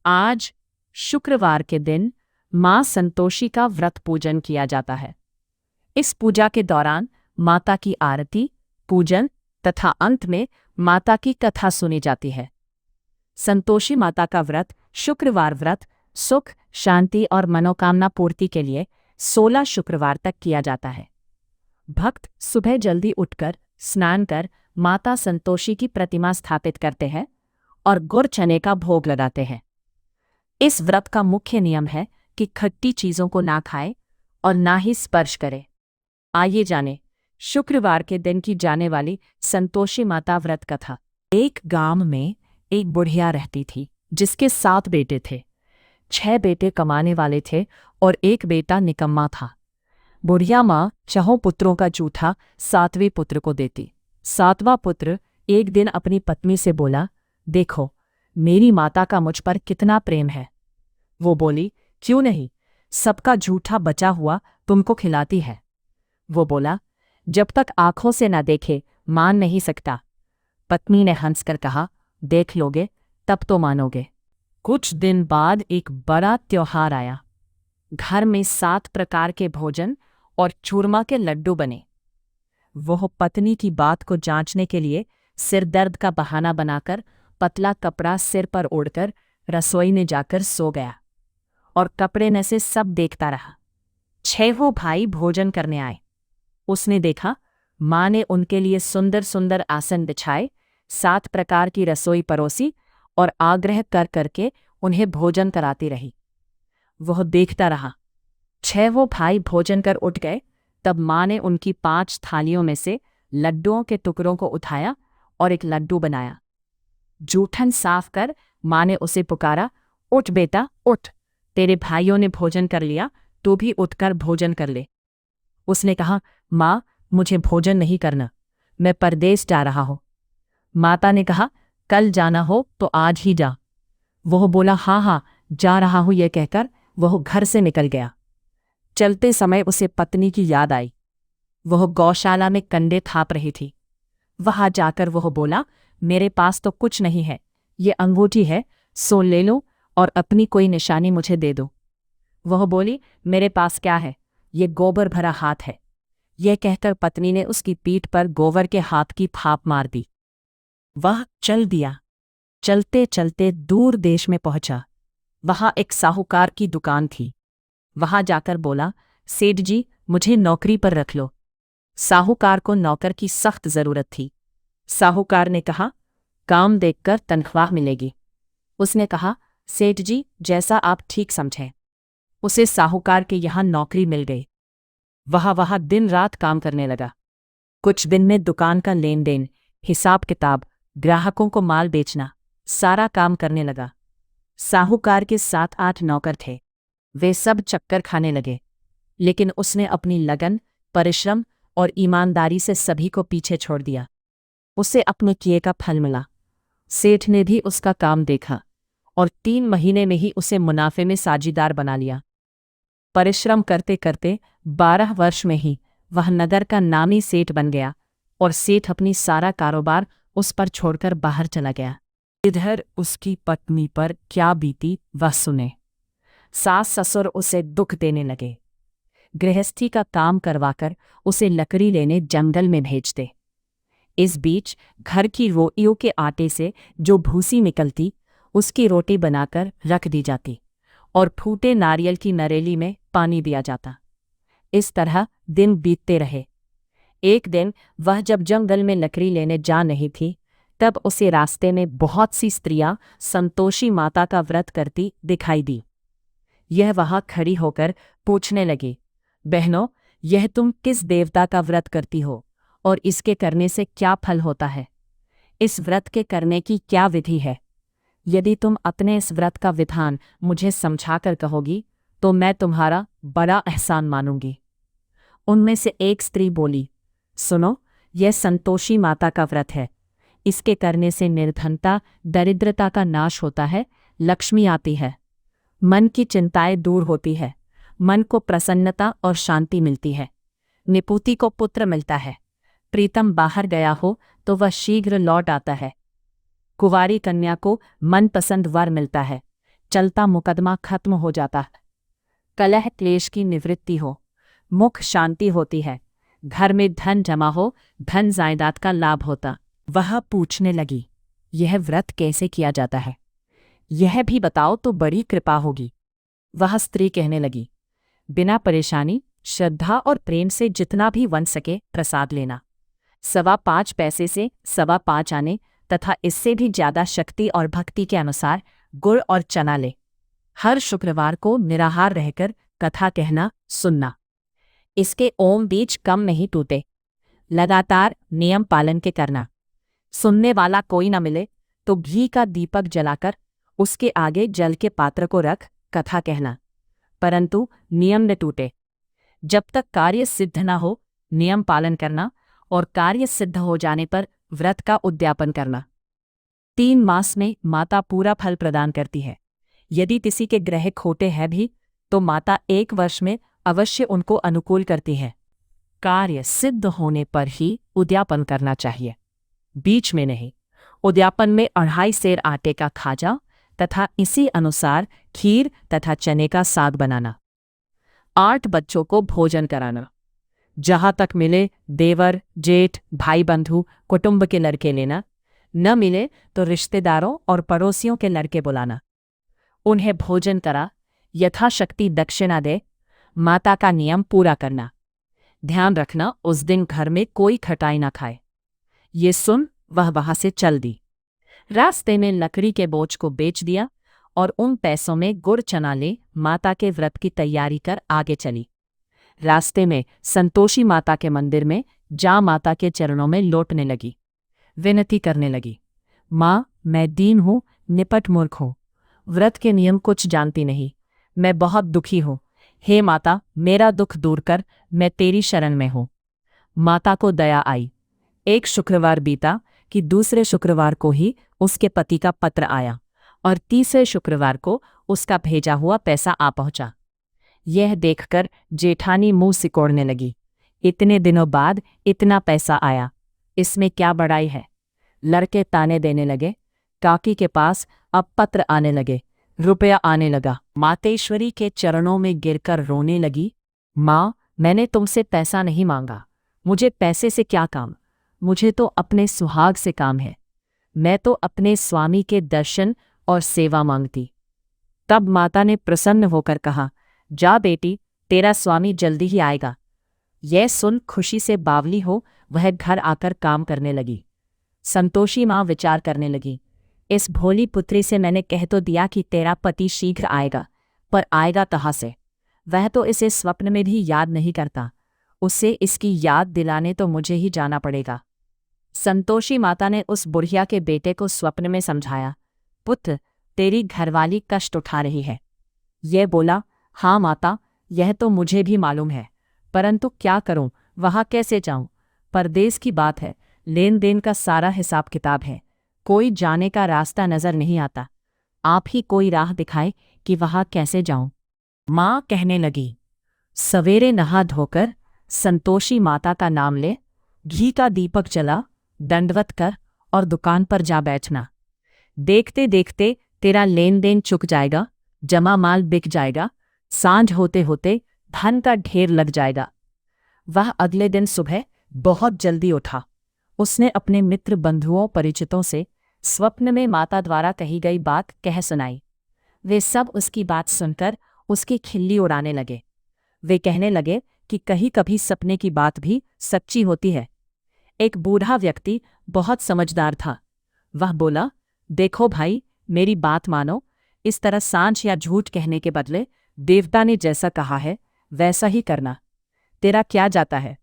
आज शुक्रवार के दिन मां संतोषी का व्रत पूजन किया जाता है। इस पूजा के दौरान माता की आरती, पूजन तथा अंत में माता की कथा सुनी जाती है। संतोषी माता का व्रत शुक्रवार व्रत सुख, शांति और मनोकामना पूर्ति के लिए 16 शुक्रवार तक किया जाता है। भक्त सुबह जल्दी उठकर स्नान कर माता संतोषी की प्रतिमा स्थापित करते हैं और गुड़ चने का भोग लगाते हैं। इस व्रत का मुख्य नियम है कि खट्टी चीजों को ना खाएं और ना ही स्पर्श करें। आइए जानें शुक्रवार के दिन की जाने वाली संतोषी माता व्रत कथा। एक गांव में एक बुढ़िया रहती थी जिसके 7 बेटे थे। 6 बेटे कमाने वाले थे और एक बेटा निकम्मा था। बुढ़िया माँ 4 पुत्रों का जूठा 7वें पुत्र को देती। 7वां पुत्र एक दिन अपनी पत्नी से बोला, देखो मेरी माता का मुझ पर कितना प्रेम है। वो बोली, क्यों नहीं, सबका जूठा बचा हुआ तुमको खिलाती है। वो बोला, जब तक आंखों से न देखे मान नहीं सकता। पत्नी ने हंसकर कहा, देख लोगे तब तो मानोगे। कुछ दिन बाद एक बड़ा त्योहार आया। घर में 7 प्रकार के भोजन और चूरमा के लड्डू बने। वह पत्नी की बात को जांचने के लिए सिर दर्द का बहाना बनाकर पतला कपड़ा सिर पर ओढ़कर रसोई में जाकर सो गया और कपड़े में से सब देखता रहा। 6 भाई भोजन करने आए। उसने देखा माँ ने उनके लिए सुंदर सुंदर आसन बिछाए, 7 प्रकार की रसोई परोसी और आग्रह कर करके उन्हें भोजन कराती रही। वह देखता रहा। 6 भाई भोजन कर उठ गए। तब माँ ने उनकी 5 थालियों में से लड्डुओं के टुकड़ों को उठाया और एक लड्डू बनाया। जूठन साफ कर माँ ने उसे पुकारा, उठ बेटा उठ, तेरे भाइयों ने भोजन कर लिया, तू भी उठकर भोजन कर ले। उसने कहा, माँ मुझे भोजन नहीं करना, मैं परदेश जा रहा हूँ। माता ने कहा, कल जाना हो तो आज ही जा। वह बोला, हाँ हाँ जा रहा हूँ। यह कहकर वह घर से निकल गया। चलते समय उसे पत्नी की याद आई। वह गौशाला में कंडे थाप रही थी। वहां जाकर वह बोला, मेरे पास तो कुछ नहीं है, ये अंगूठी है, सो ले लो और अपनी कोई निशानी मुझे दे दो। वह बोली, मेरे पास क्या है, ये गोबर भरा हाथ है। यह कहकर पत्नी ने उसकी पीठ पर गोबर के हाथ की थाप मार दी। वह चल दिया। चलते चलते दूर देश में पहुंचा। वहां एक साहूकार की दुकान थी। वहां जाकर बोला, सेठ जी मुझे नौकरी पर रख लो। साहूकार को नौकर की सख्त जरूरत थी। साहूकार ने कहा, काम देखकर तनख्वाह मिलेगी। उसने कहा, सेठ जी जैसा आप ठीक समझें। उसे साहूकार के यहाँ नौकरी मिल गई। वह दिन रात काम करने लगा। कुछ दिन में दुकान का लेन देन, हिसाब किताब, ग्राहकों को माल बेचना, सारा काम करने लगा। साहूकार के 7-8 नौकर थे। वे सब चक्कर खाने लगे, लेकिन उसने अपनी लगन, परिश्रम और ईमानदारी से सभी को पीछे छोड़ दिया। उसे अपने किए का फल मिला। सेठ ने भी उसका काम देखा और 3 महीने में ही उसे मुनाफे में साझीदार बना लिया। परिश्रम करते करते 12 वर्ष में ही वह नगर का नामी सेठ बन गया और सेठ अपनी सारा कारोबार उस पर छोड़कर बाहर चला गया। इधर उसकी पत्नी पर क्या बीती वह सुने। सास ससुर उसे दुख देने लगे। गृहस्थी का काम करवाकर उसे लकड़ी लेने जंगल में भेजते। इस बीच घर की रोटियों के आटे से जो भूसी निकलती उसकी रोटी बनाकर रख दी जाती और फूटे नारियल की नरेली में पानी दिया जाता। इस तरह दिन बीतते रहे। एक दिन वह जब जंगल में लकड़ी लेने जा नहीं थी, तब उसे रास्ते में बहुत सी स्त्रियां संतोषी माता का व्रत करती दिखाई दी। यह वहां खड़ी होकर पूछने लगी, बहनों यह तुम किस देवता का व्रत करती हो और इसके करने से क्या फल होता है? इस व्रत के करने की क्या विधि है? यदि तुम अपने इस व्रत का विधान मुझे समझाकर कहोगी तो मैं तुम्हारा बड़ा एहसान मानूंगी। उनमें से एक स्त्री बोली, सुनो, यह संतोषी माता का व्रत है। इसके करने से निर्धनता, दरिद्रता का नाश होता है, लक्ष्मी आती है, मन की चिंताएं दूर होती है, मन को प्रसन्नता और शांति मिलती है, निपुति को पुत्र मिलता है, प्रीतम बाहर गया हो तो वह शीघ्र लौट आता है, कुंवारी कन्या को मनपसंद वर मिलता है, चलता मुकदमा खत्म हो जाता है, कलह क्लेश की निवृत्ति हो, मुख शांति होती है, घर में धन जमा हो, धन जायदाद का लाभ होता। वह पूछने लगी, यह व्रत कैसे किया जाता है, यह भी बताओ तो बड़ी कृपा होगी। वह स्त्री कहने लगी, बिना परेशानी, श्रद्धा और प्रेम से जितना भी बन सके प्रसाद लेना। 5.25 पैसे से 5.25 आने तथा इससे भी ज्यादा शक्ति और भक्ति के अनुसार गुड़ और चना ले। हर शुक्रवार को निराहार रहकर कथा कहना सुनना। इसके ओम बीज कम नहीं टूटे। लगातार नियम पालन के करना। सुनने वाला कोई न मिले तो घी का दीपक जलाकर उसके आगे जल के पात्र को रख कथा कहना, परंतु नियम न टूटे। जब तक कार्य सिद्ध न हो नियम पालन करना और कार्य सिद्ध हो जाने पर व्रत का उद्यापन करना। 3 मास में माता पूरा फल प्रदान करती है। यदि किसी के ग्रह खोटे हैं भी तो माता 1 वर्ष में अवश्य उनको अनुकूल करती है। कार्य सिद्ध होने पर ही उद्यापन करना चाहिए, बीच में नहीं। उद्यापन में 2.5 सेर आटे का खाजा तथा इसी अनुसार खीर तथा चने का साग बनाना। 8 बच्चों को भोजन कराना। जहां तक मिले देवर, जेठ, भाई बंधु, कुटुंब के लड़के लेना। न मिले तो रिश्तेदारों और पड़ोसियों के लड़के बुलाना। उन्हें भोजन करा, यथाशक्ति दक्षिणा दे। माता का नियम पूरा करना। ध्यान रखना उस दिन घर में कोई खटाई ना खाए। ये सुन वह वहां से चल दी। रास्ते में लकड़ी के बोझ को बेच दिया और उन पैसों में गुड़ चना ले माता के व्रत की तैयारी कर आगे चली। रास्ते में संतोषी माता के मंदिर में जा माता के चरणों में लौटने लगी। विनती करने लगी, माँ मैं दीन हूँ, निपट मूर्ख हूँ, व्रत के नियम कुछ जानती नहीं, मैं बहुत दुखी हूँ। हे माता मेरा दुख दूर कर, मैं तेरी शरण में हूँ। माता को दया आई। एक शुक्रवार बीता कि दूसरे शुक्रवार को ही उसके पति का पत्र आया और तीसरे शुक्रवार को उसका भेजा हुआ पैसा आ पहुंचा। यह देखकर जेठानी मुंह सिकोड़ने लगी। इतने दिनों बाद इतना पैसा आया, इसमें क्या बड़ाई है। लड़के ताने देने लगे। काकी के पास अब पत्र आने लगे, रुपया आने लगा। मातेश्वरी के चरणों में गिरकर रोने लगी, माँ मैंने तुमसे पैसा नहीं मांगा, मुझे पैसे से क्या काम, मुझे तो अपने सुहाग से काम है। मैं तो अपने स्वामी के दर्शन और सेवा मांगती। तब माता ने प्रसन्न होकर कहा, जा बेटी तेरा स्वामी जल्दी ही आएगा। यह सुन खुशी से बावली हो वह घर आकर काम करने लगी। संतोषी माँ विचार करने लगी, इस भोली पुत्री से मैंने कह तो दिया कि तेरा पति शीघ्र आएगा, पर आएगा कहाँ से। वह तो इसे स्वप्न में भी याद नहीं करता, उससे इसकी याद दिलाने तो मुझे ही जाना पड़ेगा। संतोषी माता ने उस बुढ़िया के बेटे को स्वप्न में समझाया, पुत्र तेरी घरवाली कष्ट उठा रही है। यह बोला, हाँ माता यह तो मुझे भी मालूम है, परंतु क्या करूं, वहां कैसे जाऊं। परदेश की बात है, लेन देन का सारा हिसाब किताब है, कोई जाने का रास्ता नजर नहीं आता। आप ही कोई राह दिखाए कि वहां कैसे जाऊं। माँ कहने लगी, सवेरे नहा धोकर संतोषी माता का नाम ले, घी का दीपक जला, दंडवत कर और दुकान पर जा बैठना। देखते देखते तेरा लेन देन चुक जाएगा, जमा माल बिक जाएगा, सांझ होते होते धन का ढेर लग जाएगा। वह अगले दिन सुबह बहुत जल्दी उठा। उसने अपने मित्र बंधुओं परिचितों से स्वप्न में माता द्वारा कही गई बात कह सुनाई। वे सब उसकी बात सुनकर उसकी खिल्ली उड़ाने लगे। वे कहने लगे कि कहीं कभी सपने की बात भी सच्ची होती है। एक बूढ़ा व्यक्ति बहुत समझदार था। वह बोला, देखो भाई मेरी बात मानो, इस तरह सांझ या झूठ कहने के बदले देवता ने जैसा कहा है वैसा ही करना। तेरा क्या जाता है।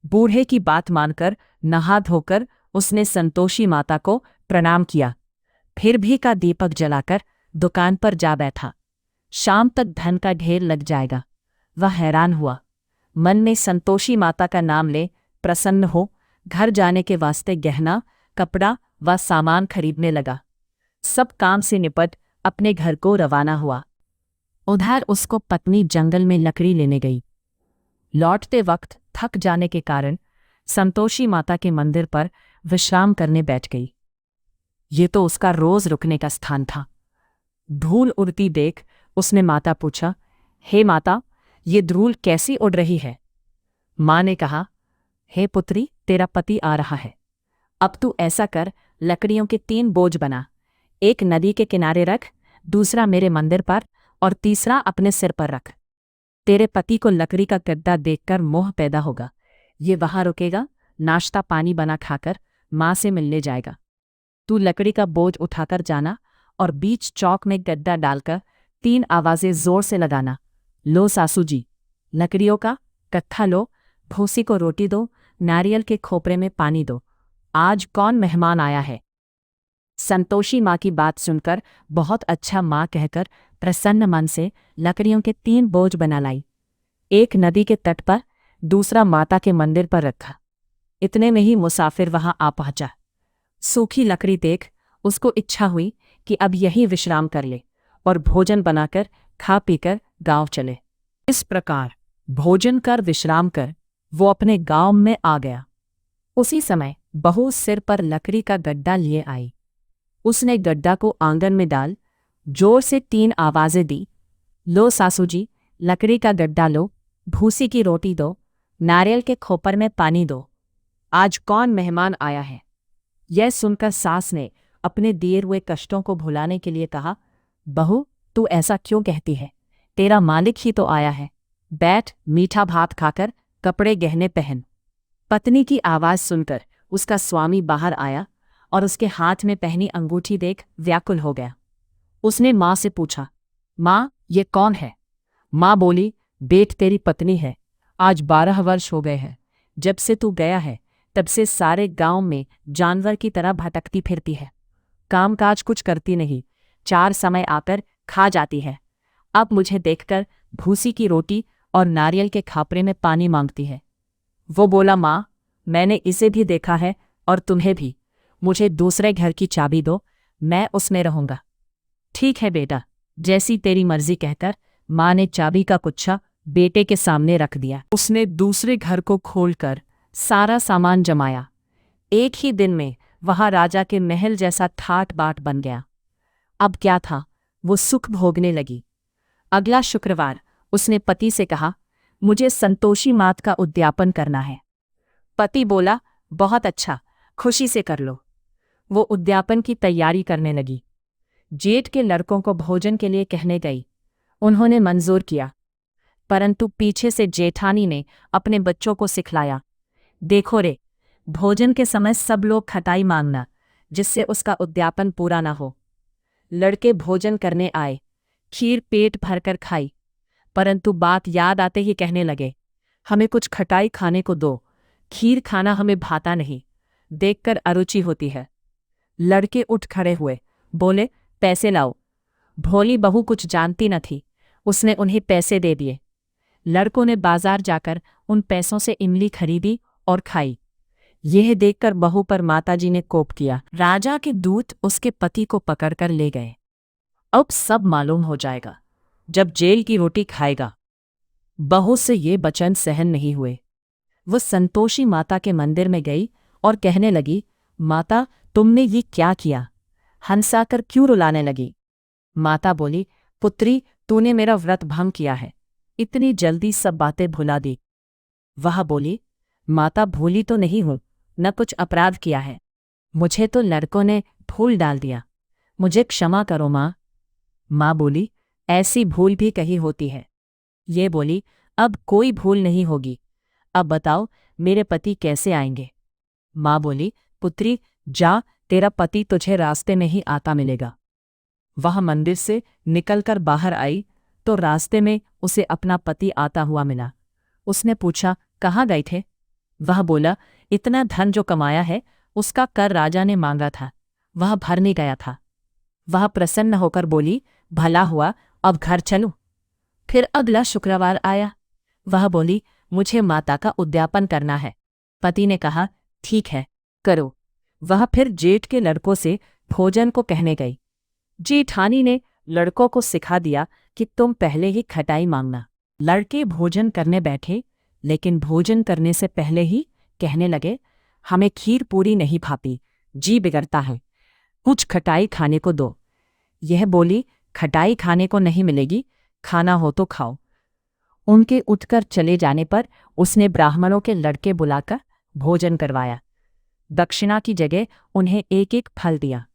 बूढ़े की बात मानकर नहा धोकर उसने संतोषी माता को प्रणाम किया, फिर भी का दीपक जलाकर दुकान पर जा बैठा। शाम तक धन का ढेर लग जाएगा। वह हैरान हुआ, मन में संतोषी माता का नाम ले प्रसन्न हो घर जाने के वास्ते गहना, कपड़ा व सामान खरीदने लगा। सब काम से निपट अपने घर को रवाना हुआ। उधर उसको पत्नी जंगल में लकड़ी लेने गई। लौटते वक्त थक जाने के कारण संतोषी माता के मंदिर पर विश्राम करने बैठ गई। ये तो उसका रोज रुकने का स्थान था। धूल उड़ती देख उसने माता पूछा, हे माता, ये धूल कैसी उड़ रही है? माँ ने कहा, हे पुत्री, तेरा पति आ रहा है। अब तू ऐसा कर, लकड़ियों के 3 बोझ बना, एक नदी के किनारे रख, दूसरा मेरे मंदिर पर और तीसरा अपने सिर पर रख। तेरे पति को लकड़ी का गड्ढा देखकर मोह पैदा होगा। ये वहां रुकेगा, नाश्ता पानी बना खाकर माँ से मिलने जाएगा। तू लकड़ी का बोझ उठाकर जाना और बीच चौक में गड्ढा डालकर 3 आवाजें जोर से लगाना, लो सासू जी, लकड़ियों का कत्था लो, भूसी को रोटी दो, नारियल के खोपरे में पानी दो, आज कौन मेहमान आया है। संतोषी माँ की बात सुनकर बहुत अच्छा माँ कहकर प्रसन्न मन से लकड़ियों के 3 बोझ बना लाई। एक नदी के तट पर, दूसरा माता के मंदिर पर रखा। इतने में ही मुसाफिर वहां आ पहुंचा। सूखी लकड़ी देख उसको इच्छा हुई कि अब यही विश्राम कर ले और भोजन बनाकर खा पीकर गांव चले। इस प्रकार भोजन कर विश्राम कर वो अपने गांव में आ गया। उसी समय बहू सिर पर लकड़ी का गड्ढा लिए आई। उसने गड्ढा को आंगन में डाल जोर से 3 आवाजें दी, लो सासू जी, लकड़ी का गड्ढा लो, भूसी की रोटी दो, नारियल के खोपर में पानी दो, आज कौन मेहमान आया है। यह सुनकर सास ने अपने दिए हुए कष्टों को भुलाने के लिए कहा, बहू, तू ऐसा क्यों कहती है? तेरा मालिक ही तो आया है। बैठ, मीठा भात खाकर कपड़े गहने पहन। पत्नी की आवाज सुनकर उसका स्वामी बाहर आया और उसके हाथ में पहनी अंगूठी देख व्याकुल हो गया। उसने माँ से पूछा, माँ, ये कौन है? माँ बोली, बेट तेरी पत्नी है। आज 12 वर्ष हो गए हैं। जब से तू गया है तब से सारे गांव में जानवर की तरह भटकती फिरती है। कामकाज कुछ करती नहीं, 4 समय आकर खा जाती है। अब मुझे देखकर भूसी की रोटी और नारियल के खापरे में पानी मांगती है। वो बोला, माँ, मैंने इसे भी देखा है और तुम्हें भी। मुझे दूसरे घर की चाबी दो, मैं उसमें रहूंगा। ठीक है बेटा, जैसी तेरी मर्जी कहकर माँ ने चाबी का गुच्छा बेटे के सामने रख दिया। उसने दूसरे घर को खोलकर सारा सामान जमाया। एक ही दिन में वहां राजा के महल जैसा ठाट बाट बन गया। अब क्या था, वो सुख भोगने लगी। अगला शुक्रवार उसने पति से कहा, मुझे संतोषी मात का उद्यापन करना है। पति बोला, बहुत अच्छा, खुशी से कर लो। वो उद्यापन की तैयारी करने लगी। जेठ के लड़कों को भोजन के लिए कहने गई। उन्होंने मंजूर किया, परंतु पीछे से जेठानी ने अपने बच्चों को सिखलाया, देखो रे, भोजन के समय सब लोग खटाई मांगना, जिससे उसका उद्यापन पूरा न हो। लड़के भोजन करने आए, खीर पेट भरकर खाई, परंतु बात याद आते ही कहने लगे, हमें कुछ खटाई खाने को दो, खीर खाना हमें भाता नहीं, देखकर अरुचि होती है। लड़के उठ खड़े हुए, बोले, पैसे लाओ। भोली बहू कुछ जानती न थी, उसने उन्हें पैसे दे दिए। लड़कों ने बाजार जाकर उन पैसों से इमली खरीदी और खाई। यह देखकर बहू पर माताजी ने कोप किया। राजा के दूत उसके पति को पकड़कर ले गए। अब सब मालूम हो जाएगा जब जेल की रोटी खाएगा। बहू से ये वचन सहन नहीं हुए। वो संतोषी माता के मंदिर में गई और कहने लगी, माता, तुमने ये क्या किया? हंसाकर क्यों रुलाने लगी? माता बोली, पुत्री, तूने मेरा व्रत भंग किया है, इतनी जल्दी सब बातें भुला दी। वह बोली, माता, भूली तो नहीं हूं, न कुछ अपराध किया है। मुझे तो लड़कों ने भूल डाल दिया, मुझे क्षमा करो माँ। माँ बोली, ऐसी भूल भी कहीं होती है। ये बोली, अब कोई भूल नहीं होगी। अब बताओ, मेरे पति कैसे आएंगे? माँ बोली, पुत्री, जा, तेरा पति तुझे रास्ते में ही आता मिलेगा। वह मंदिर से निकलकर बाहर आई तो रास्ते में उसे अपना पति आता हुआ मिला। उसने पूछा, कहाँ गए थे? वह बोला, इतना धन जो कमाया है उसका कर राजा ने मांगा था, वह भरने गया था। वह प्रसन्न होकर बोली, भला हुआ, अब घर चलूं। फिर अगला शुक्रवार आया। वह बोली, मुझे माता का उद्यापन करना है। पति ने कहा, ठीक है, करो। वह फिर जेठ के लड़कों से भोजन को कहने गई। जेठानी ने लड़कों को सिखा दिया कि तुम पहले ही खटाई मांगना। लड़के भोजन करने बैठे, लेकिन भोजन करने से पहले ही कहने लगे, हमें खीर पूरी नहीं भाती, जी बिगड़ता है, कुछ खटाई खाने को दो। यह बोली खटाई खाने को नहीं मिलेगी, खाना हो तो खाओ। उनके उठकर चले जाने पर उसने ब्राह्मणों के लड़के बुलाकर भोजन करवाया। दक्षिणा की जगह उन्हें एक एक फल दिया।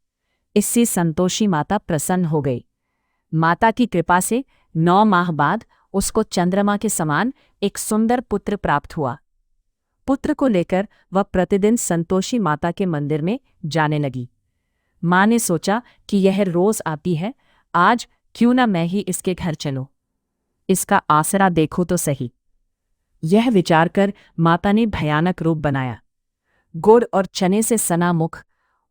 इससे संतोषी माता प्रसन्न हो गई। माता की कृपा से 9 माह बाद उसको चंद्रमा के समान एक सुंदर पुत्र प्राप्त हुआ। पुत्र को लेकर वह प्रतिदिन संतोषी माता के मंदिर में जाने लगी। माँ ने सोचा कि यह रोज आती है, आज क्यों ना मैं ही इसके घर चलूं, इसका आसरा देखो तो सही। यह विचार कर माता ने भयानक रूप बनाया। गुड़ और चने से सना मुख,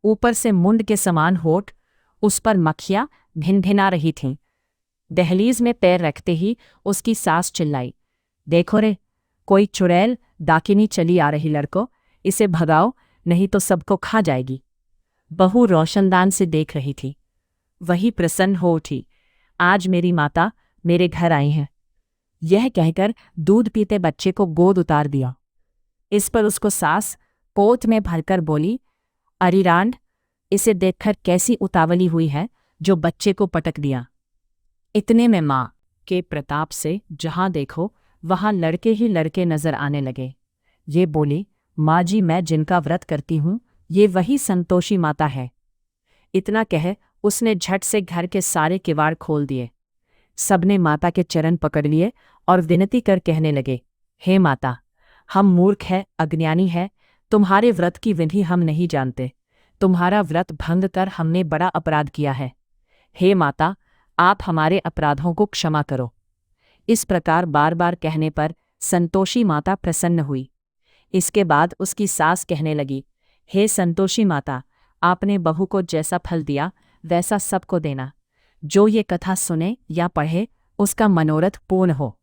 ऊपर से मुंड के समान होठ, उस पर मक्खियां भिनभिना रही थीं। दहलीज में पैर रखते ही उसकी सास चिल्लाई, देखो रे, कोई चुड़ैल डाकिनी चली आ रही लड़को, इसे भगाओ नहीं तो सबको खा जाएगी। बहू रोशनदान से देख रही थी। वही प्रसन्न हो उठी, आज मेरी माता मेरे घर आई हैं। यह कहकर दूध पीते बच्चे को गोद उतार दिया। इस पर उसको सास पोत में भरकर बोली, अरिरांड, इसे देखकर कैसी उतावली हुई है जो बच्चे को पटक दिया। इतने में माँ के प्रताप से जहां देखो वहां लड़के ही लड़के नजर आने लगे। ये बोली, माँ जी, मैं जिनका व्रत करती हूँ ये वही संतोषी माता है। इतना कह उसने झट से घर के सारे किवाड़ खोल दिए। सबने माता के चरण पकड़ लिए और विनती कर कहने लगे, हे माता, हम मूर्ख हैं, अज्ञानी हैं, तुम्हारे व्रत की विधि हम नहीं जानते। तुम्हारा व्रत भंग कर हमने बड़ा अपराध किया है। हे माता, आप हमारे अपराधों को क्षमा करो। इस प्रकार बार बार कहने पर संतोषी माता प्रसन्न हुई। इसके बाद उसकी सास कहने लगी, हे संतोषी माता, आपने बहू को जैसा फल दिया वैसा सबको देना। जो ये कथा सुने या पढ़े उसका मनोरथ पूर्ण हो।